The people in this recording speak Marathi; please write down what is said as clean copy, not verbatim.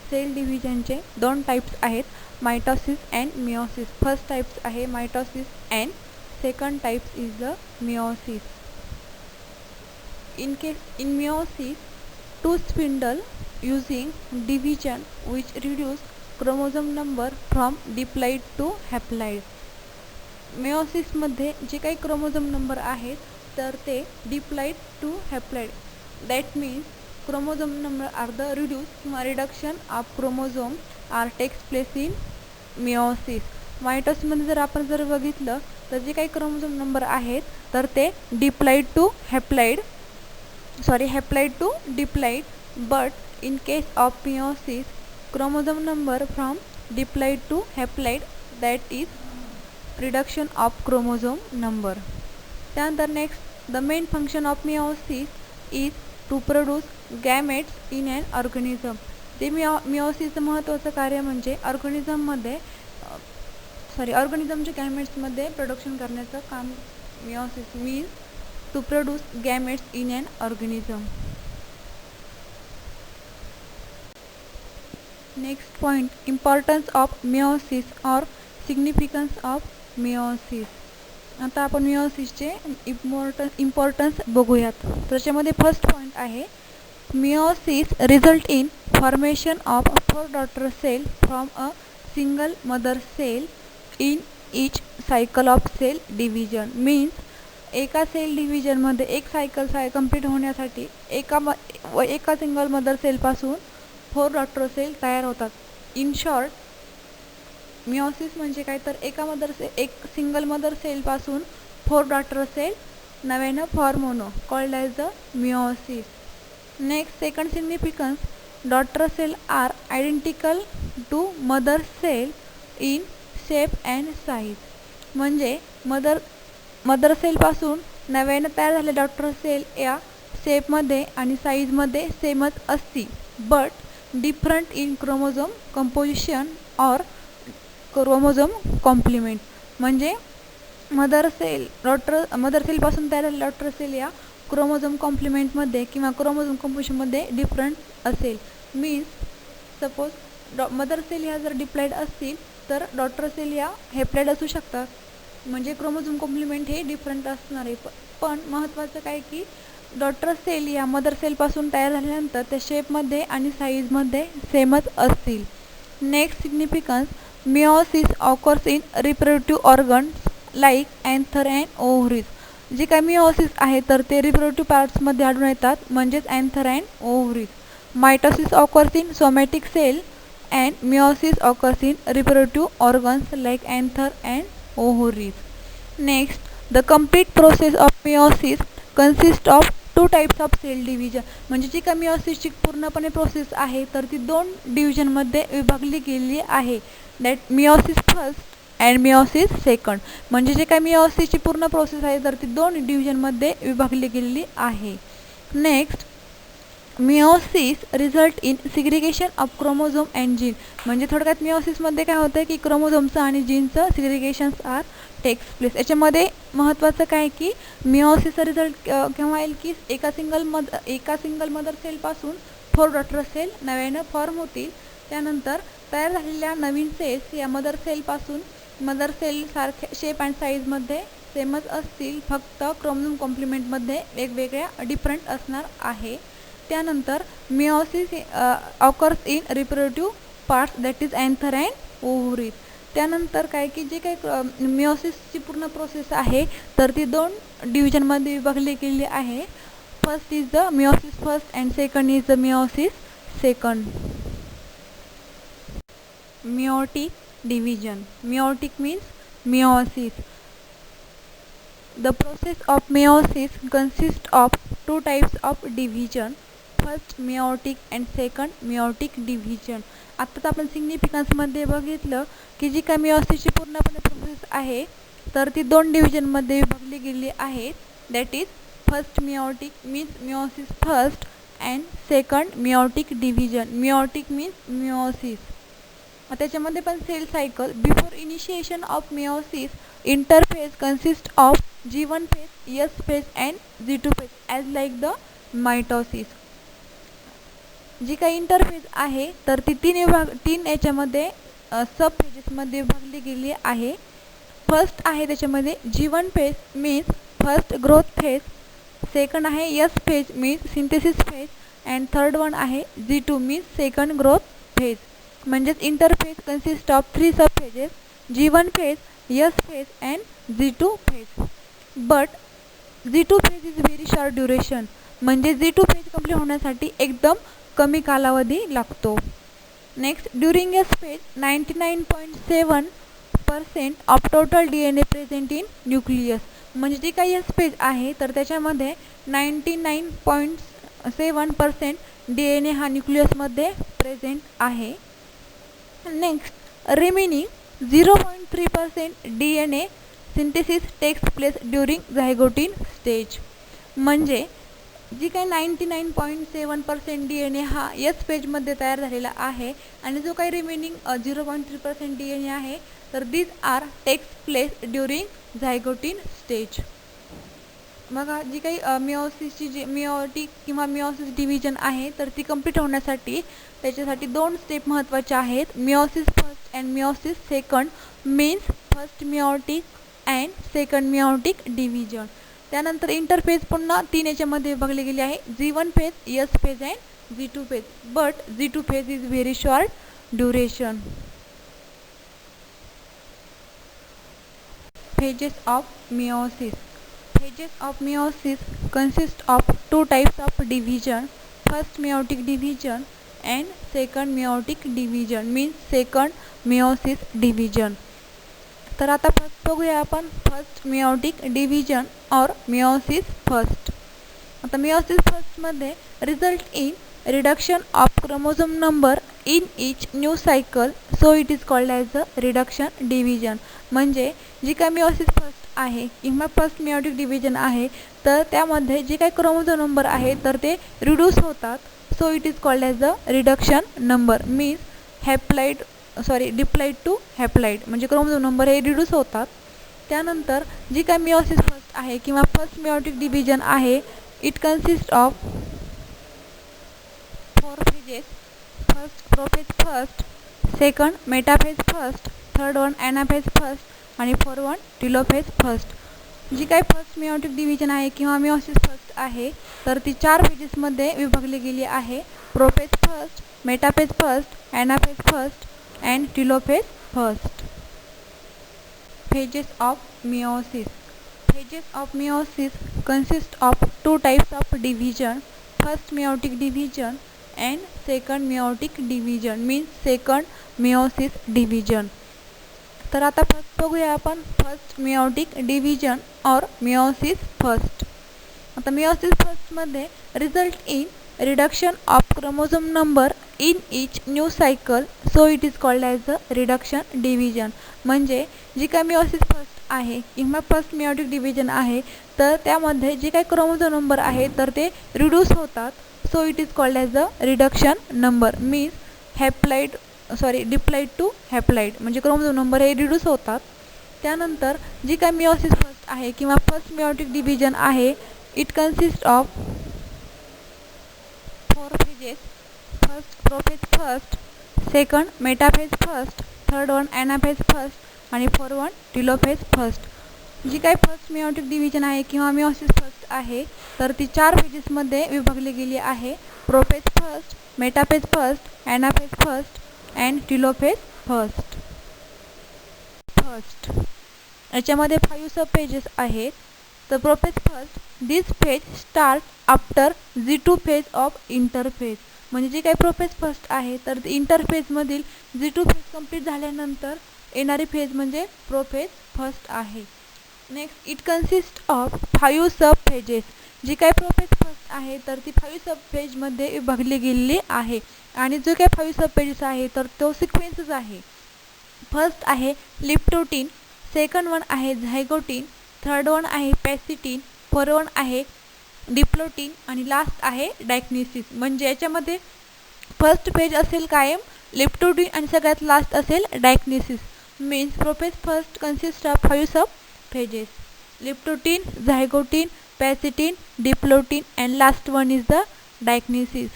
सेल डिव्हिजनचे दोन टाइप्स आहेत, mitosis and meiosis. First types आहे mitosis and second types is the meiosis. In meiosis, two spindle using division which reduce chromosome number from diploid to haploid. Meiosis मध्ये जे काही क्रोमोझोम नंबर आहेत तर ते diploid to haploid, that means chromosome number are the reduce किंवा reduction of chromosome are takes place in meiosis. मायटोसिसमध्ये जर आपण बघितलं तर जे काही क्रोमोझोम नंबर आहेत तर ते diploid to haploid haploid to diploid, but in case of meiosis, chromosome number from diploid to haploid, that is reduction of chromosome number. त्यानंतर next, the main function of meiosis is to produce gametes in an organism. ते मिओसिसचं महत्त्वाचं कार्य म्हणजे ऑर्गॅनिझमच्या गॅमेट्समध्ये प्रोडक्शन करण्याचं काम meiosis means to produce gametes in an organism. Next point, importance of meiosis or significance of meiosis. आता आपण मिओसिसचे इम्पॉर्टन्स बघूयात. त्याच्यामध्ये फर्स्ट पॉईंट आहे meiosis result in formation of 4 daughter cell from a single mother cell in each cycle of cell division. Means एका सेल डिव्हिजनमध्ये एक सायकल कंप्लीट होण्यासाठी एका सिंगल मदर सेलपासून 4 डॉटर सेल तयार होतात. इन शॉर्ट मिओसिस म्हणजे काय तर एक सिंगल मदर सेलपासून 4 डॉटर सेल नव्यानं फॉर्म होणं called as the meiosis. Next, second significance, daughter cell are identical to mother cell in shape and size. म्हणजे मदर सेलपासून नव्यानं तयार झालेल्या डॉटर सेल या शेपमध्ये आणि साईजमध्ये सेमच असती, but different in chromosome composition or chromosome complement. म्हणजे मदर सेलपासून तयार झालेल्या डॉटर सेल या क्रोमोझोम कॉम्प्लिमेंटमध्ये किंवा क्रोमोझोम कंपोजिशनमध्ये डिफरंट असेल. मीन्स सपोज मदर सेल ह्या जर डिप्लॉइड असतील तर डॉटर सेल या हॅप्लॉइड असू शकतात. म्हणजे क्रोमोझोम कॉम्प्लिमेंट हे डिफरंट असणार आहे. पण महत्त्वाचं काय की डॉटर सेल या मदर सेलपासून तयार झाल्यानंतर त्या शेपमध्ये आणि साईजमध्ये सेमच असतील. Next significance, meiosis occurs in reproductive organs like anther and ovaries. जे काय मिओसिस आहे तर ते रिप्रोडक्टिव्ह पार्ट्समध्ये आढळून येतात, म्हणजेच anther and ovaries. Mitosis occurs in somatic cell and meiosis occurs in reproductive organs like anther and ovaries. Next, the complete process of meiosis consists of 2 types of cell division. म्हणजे जी का मिओसिसची पूर्णपणे प्रोसेस आहे तर ती 2 डिव्हिजनमध्ये विभागली गेलेली आहे, that meiosis first and meiosis second. म्हणजे जे काय मिओसिसची पूर्ण प्रोसेस आहे तर ती 2 डिव्हिजनमध्ये विभागली गेलेली आहे. Next, meiosis result in segregation of chromosome and gene. म्हणजे थोडक्यात मिओसिसमध्ये काय होतं की क्रोमोझोमचं आणि जीनचं सिग्रिगेशन्स आर टेक्स प्लेस. याच्यामध्ये महत्त्वाचं काय की मिओसिसचा रिझल्ट केव्हा येईल की एका सिंगल मदर सेलपासून 4 डॉटर सेल नव्यानं फॉर्म होतील. त्यानंतर तयार झालेल्या नवीन सेल्स या मदर सेल सारख्या शेप अँड साईजमध्ये सेमच असतील, फक्त क्रोमोझोम कॉम्प्लिमेंटमध्ये वेगवेगळ्या डिफरंट असणार आहे. त्यानंतर meiosis occurs in reproductive parts that is anther and ovaries. त्यानंतर काय की जे काही मिओसिसची पूर्ण प्रोसेस आहे तर ती 2 डिव्हिजनमध्ये विभागली गेलेली आहे. First is the meiosis first and second is the meiosis second. Meiotic division. Meiotic means meiosis. The process of meiosis consists of 2 types of division, first meiotic and second meiotic division. आता तर आपण सिग्निफिकन्समध्ये बघितलं की जी काय मिओसिसची पूर्णपणे प्रोसेस आहे तर ती 2 डिव्हिजनमध्ये विभागली गेली आहे, that is first meiotic means meiosis first and second meiotic division. Meiotic means meiosis. त्याच्यामध्ये पण cell cycle before initiation of meiosis interphase consist of G1 phase, S phase and G2 phase as like the mitosis. जी काही इंटरफेज आहे तर ती तीन याच्यामध्ये सब फेजेसमध्ये विभागली गेली आहे. फर्स्ट आहे त्याच्यामध्ये G1 phase means first growth phase, second आहे S phase means synthesis phase and third one आहे G2 means second growth phase. म्हणजेच interphase consist of 3 sub phases, G1 phase, S phase and G2 phase. But G2 phase is very short duration, म्हणजे G2 फेज कंप्लीट होण्यासाठी एकदम कमी कालावधी लागतो. Next, during S phase 99.7% of total DNA present in nucleus. म्हणजे जी काही एस फेज आहे तर त्याच्यामध्ये 99.7% DNA हा न्यूक्लियसमध्ये प्रेझेंट आहे. Next, remaining 0.3% DNA synthesis takes place during zygotene stage. म्हणजे जी काही 99.7% DNA हा एस फेजमध्ये तयार झालेला आहे आणि जो काही रिमेनिंग 0.3% DNA आहे तर these are takes place during zygotene stage. बघा, जी काही मिओसिसची जी मिओटिक किंवा मिओसिस डिव्हिजन आहे तर ती कंप्लीट होण्यासाठी त्याच्यासाठी 2 स्टेप महत्त्वाचे आहेत. Meiosis first and meiosis second means first meiotic and second meiotic division. त्यानंतर इंटरफेज पुन्हा 3 याच्यामध्ये विभागली गेली आहे, G1 phase, S phase and G2 phase. But G2 phase is very short duration. Phases of meiosis. Phases of meiosis consist of 2 types of division. First meiotic division and second meiotic division means second meiosis division. तर आता फर्स्ट बघूया आपण first meiotic division or meiosis first. आता meiosis first मध्ये result in reduction of chromosome number in each new cycle, so it is called as a reduction division. म्हणजे जी काही meiosis first आहे किंवा फर्स्ट meiotic division आहे तर त्यामध्ये जे काही क्रोमोझोम नंबर आहे तर ते रिड्यूस होतात, so it is called as a reduction number means diploid to haploid. म्हणजे क्रोमोझोम नंबर हे रिड्यूस होतात. त्यानंतर जी काही meiosis फर्स्ट आहे किंवा फर्स्ट meiotic division आहे it consist of 4 phases. First prophase first, second metaphase first, third one anaphase first आणि फोर्थ वन टिलोफेज फर्स्ट. जी काही फर्स्ट meiotic division आहे किंवा meiosis फर्स्ट आहे तर ती 4 फेजेसमध्ये विभागली गेली आहे, prophase first, metaphase first, anaphase first and telophase first. Phases of meiosis. Phases of meiosis consist of 2 types of division. First meiotic division and second meiotic division means second meiosis division. तर आता फर्स्ट बघूया आपण first meiotic division or meiosis first. आता meiosis first मध्ये result in reduction of chromosome number in each new cycle, so it is called as a reduction division. म्हणजे जी काही meiosis फर्स्ट आहे किंवा फर्स्ट meiotic division आहे तर त्यामध्ये जे काही क्रोमोझोम नंबर आहे तर ते रिड्यूस होतात, so it is called as a reduction number means diploid to haploid. म्हणजे क्रोमोझोम नंबर हे रिड्यूस होतात. त्यानंतर जी काही meiosis फर्स्ट आहे किंवा फर्स्ट meiotic division आहे it consist of 4 phases. First prophase first, second metaphase first, third one anaphase first आणि फोर्थ वन टिलोफेज फर्स्ट. जी काही फर्स्ट meiotic division आहे किंवा meiosis फर्स्ट आहे तर ती 4 फेजेसमध्ये विभागली गेली आहे, prophase first, metaphase first, anaphase first and telophase first. याच्यामध्ये 5 सब पेजेस आहेत. तर prophase first, this phase start after G2 phase of interphase. म्हणजे जे काही प्रोफेज फर्स्ट आहे तर इंटरफेजमधील G2 फेज कंप्लीट झाल्यानंतर येणारी फेज म्हणजे प्रोफेज फर्स्ट आहे. Next, it consist of 5 sub phases. जी काही प्रोफेज फर्स्ट आहे तर ती 5 सब फेजमध्ये विभागली गेलेली आहे आणि जो काही 5 सब पेजेस आहे तर तो सिक्वेन्सच आहे. फर्स्ट आहे लिप्टोटीन, सेकंड वन आहे झायगोटीन, थर्ड वन आहे पॅसिटीन, फोर्थ वन आहे डिप्लोटीन आणि लास्ट आहे डायक्निसिस. म्हणजे याच्यामध्ये फर्स्ट फेज असेल कायम लिप्टोटीन आणि सगळ्यात लास्ट असेल diakinesis. Means prophase first consist of 5 sub phases, leptotene, zygotene, pachytene, diplotene and last one is the डायक्निसिस.